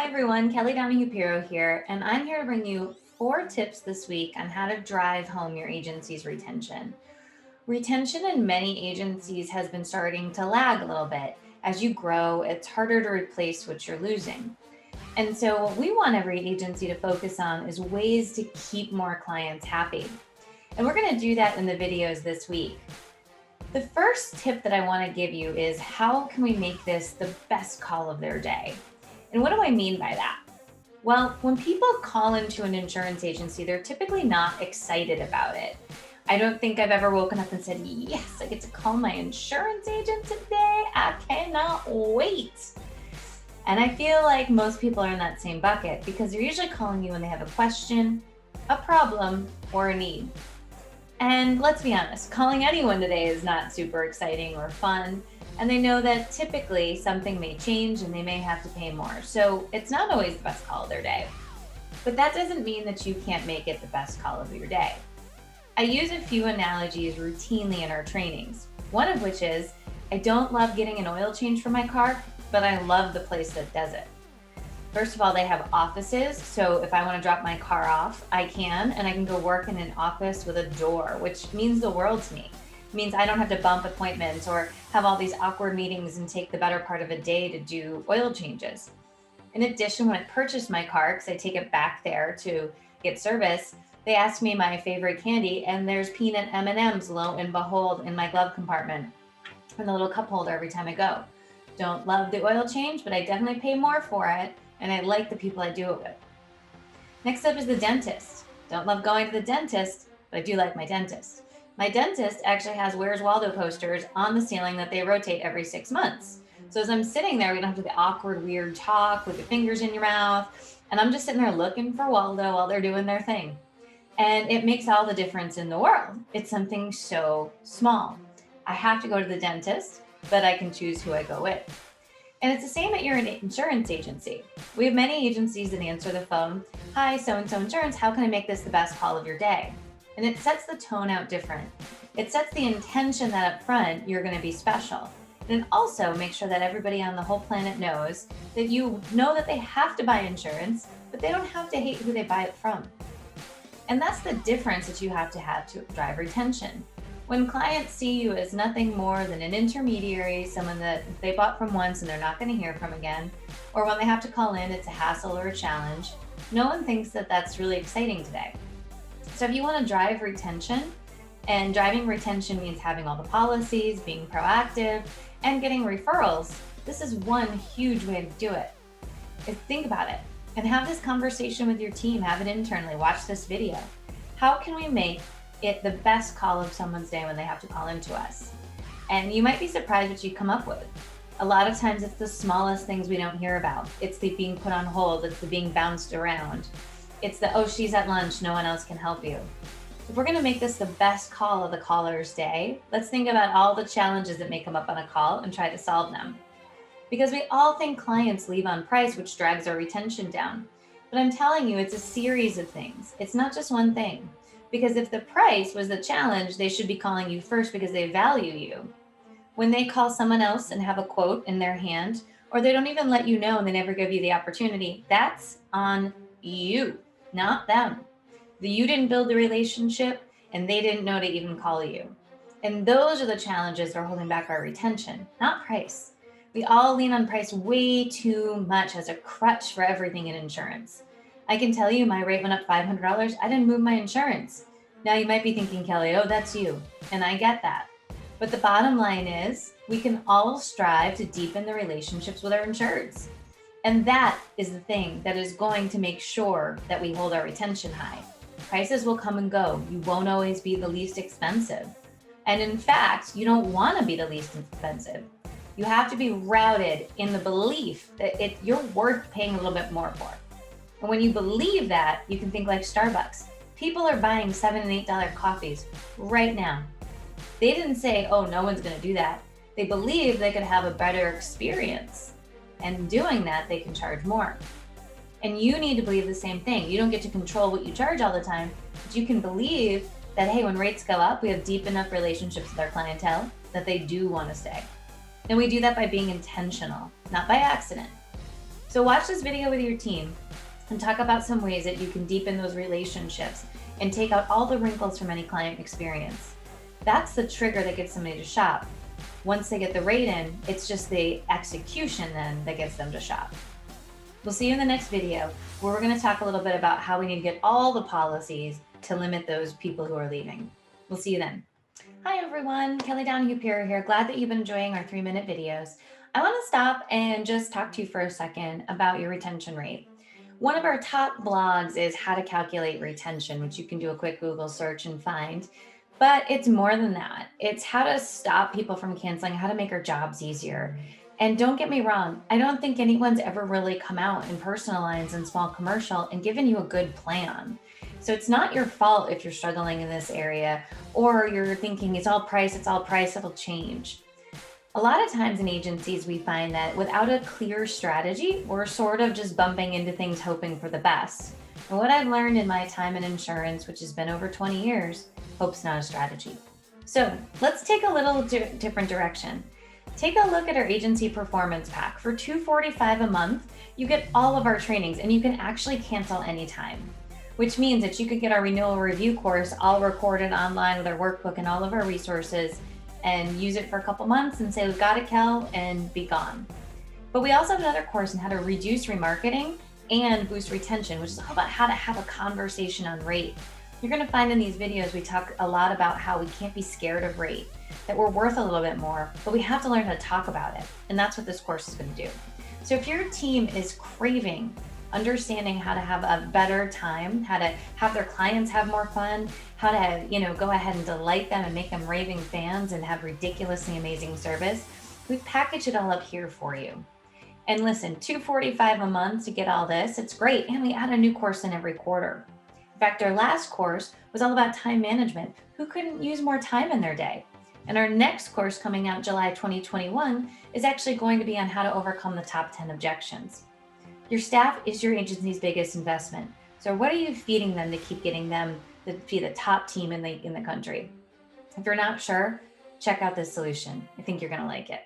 Hi everyone, Kelly Donahue-Piro here, and I'm here to bring you 4 tips this week on how to drive home your agency's retention. Retention in many agencies has been starting to lag a little bit. As you grow, it's harder to replace what you're losing. And so what we want every agency to focus on is ways to keep more clients happy. And we're going to do that in the videos this week. The first tip that I want to give you is how can we make this the best call of their day? And what do I mean by that? Well, when people call into an insurance agency, they're typically not excited about it. I don't think I've ever woken up and said, yes, I get to call my insurance agent today. I cannot wait. And I feel like most people are in that same bucket because they're usually calling you when they have a question, a problem, or a need. And let's be honest, calling anyone today is not super exciting or fun. And they know that typically something may change and they may have to pay more. So it's not always the best call of their day. But that doesn't mean that you can't make it the best call of your day. I use a few analogies routinely in our trainings. One of which is, I don't love getting an oil change for my car, but I love the place that does it. First of all, they have offices, so if I want to drop my car off, I can, and I can go work in an office with a door, which means the world to me. It means I don't have to bump appointments or have all these awkward meetings and take the better part of a day to do oil changes. In addition, when I purchased my car, because I take it back there to get service, they asked me my favorite candy, and there's peanut M&Ms, lo and behold, in my glove compartment and the little cup holder every time I go. Don't love the oil change, but I definitely pay more for it. And I like the people I do it with. Next up is the dentist. Don't love going to the dentist, but I do like my dentist. My dentist actually has Where's Waldo posters on the ceiling that they rotate every 6 months. So as I'm sitting there, we don't have to do the awkward, weird talk with your fingers in your mouth. And I'm just sitting there looking for Waldo while they're doing their thing. And it makes all the difference in the world. It's something so small. I have to go to the dentist, but I can choose who I go with. And it's the same at your insurance agency. We have many agencies that answer the phone, hi, so-and-so insurance, how can I make this the best call of your day? And it sets the tone out different. It sets the intention that up front, you're gonna be special. And it also makes sure that everybody on the whole planet knows that you know that they have to buy insurance, but they don't have to hate who they buy it from. And that's the difference that you have to drive retention. When clients see you as nothing more than an intermediary, someone that they bought from once and they're not going to hear from again, or when they have to call in, it's a hassle or a challenge, no one thinks that that's really exciting today. So if you want to drive retention, and driving retention means having all the policies, being proactive, and getting referrals, this is one huge way to do it. Think about it and have this conversation with your team, have it internally, watch this video. How can we make it the best call of someone's day when they have to call into us? And you might be surprised what you come up with. A lot of times it's the smallest things we don't hear about. It's the being put on hold, it's the being bounced around. It's the, oh, she's at lunch, no one else can help you. If we're gonna make this the best call of the caller's day, let's think about all the challenges that may come up on a call and try to solve them. Because we all think clients leave on price, which drags our retention down. But I'm telling you, it's a series of things. It's not just one thing. Because if the price was the challenge, they should be calling you first because they value you. When they call someone else and have a quote in their hand, or they don't even let you know and they never give you the opportunity, that's on you, not them. You didn't build the relationship and they didn't know to even call you. And those are the challenges that are holding back our retention, not price. We all lean on price way too much as a crutch for everything in insurance. I can tell you my rate went up $500. I didn't move my insurance. Now you might be thinking, Kelly, oh, that's you. And I get that. But the bottom line is we can all strive to deepen the relationships with our insureds. And that is the thing that is going to make sure that we hold our retention high. Prices will come and go. You won't always be the least expensive. And in fact, you don't want to be the least expensive. You have to be routed in the belief that you're worth paying a little bit more for. And when you believe that, you can think like Starbucks. People are buying $7 and $8 coffees right now. They didn't say, oh, no one's going to do that. They believe they could have a better experience. And doing that, they can charge more. And you need to believe the same thing. You don't get to control what you charge all the time, but you can believe that, hey, when rates go up, we have deep enough relationships with our clientele that they do want to stay. And we do that by being intentional, not by accident. So watch this video with your team and talk about some ways that you can deepen those relationships and take out all the wrinkles from any client experience. That's the trigger that gets somebody to shop. Once they get the rate in, it's just the execution then that gets them to shop. We'll see you in the next video where we're going to talk a little bit about how we need to get all the policies to limit those people who are leaving. We'll see you then. Hi everyone, Kelly Donahue here. Glad that you've been enjoying our 3-minute videos. I want to stop and just talk to you for a second about your retention rate. One of our top blogs is how to calculate retention, which you can do a quick Google search and find. But it's more than that. It's how to stop people from canceling, how to make our jobs easier. And don't get me wrong, I don't think anyone's ever really come out in personal lines and small commercial and given you a good plan. So it's not your fault if you're struggling in this area or you're thinking it's all price, it'll change. A lot of times in agencies, we find that without a clear strategy, we're sort of just bumping into things hoping for the best. And what I've learned in my time in insurance, which has been over 20 years, hope's not a strategy. So let's take a little different direction. Take a look at our agency performance pack. For $245 a month, you get all of our trainings and you can actually cancel anytime, which means that you could get our renewal review course all recorded online with our workbook and all of our resources and use it for a couple months and say, we've got it, Kel, and be gone. But we also have another course on how to reduce remarketing and boost retention, which is all about how to have a conversation on rate. You're going to find in these videos, we talk a lot about how we can't be scared of rate, that we're worth a little bit more, but we have to learn how to talk about it. And that's what this course is going to do. So if your team is craving understanding how to have a better time, how to have their clients have more fun, how to, go ahead and delight them and make them raving fans and have ridiculously amazing service, we package it all up here for you. And listen, $245 a month to get all this, it's great. And we add a new course in every quarter. In fact, our last course was all about time management. Who couldn't use more time in their day? And our next course coming out July 2021 is actually going to be on how to overcome the top 10 objections. Your staff is your agency's biggest investment. So what are you feeding them to keep getting them to be the top team in the country? If you're not sure, check out this solution. I think you're going to like it.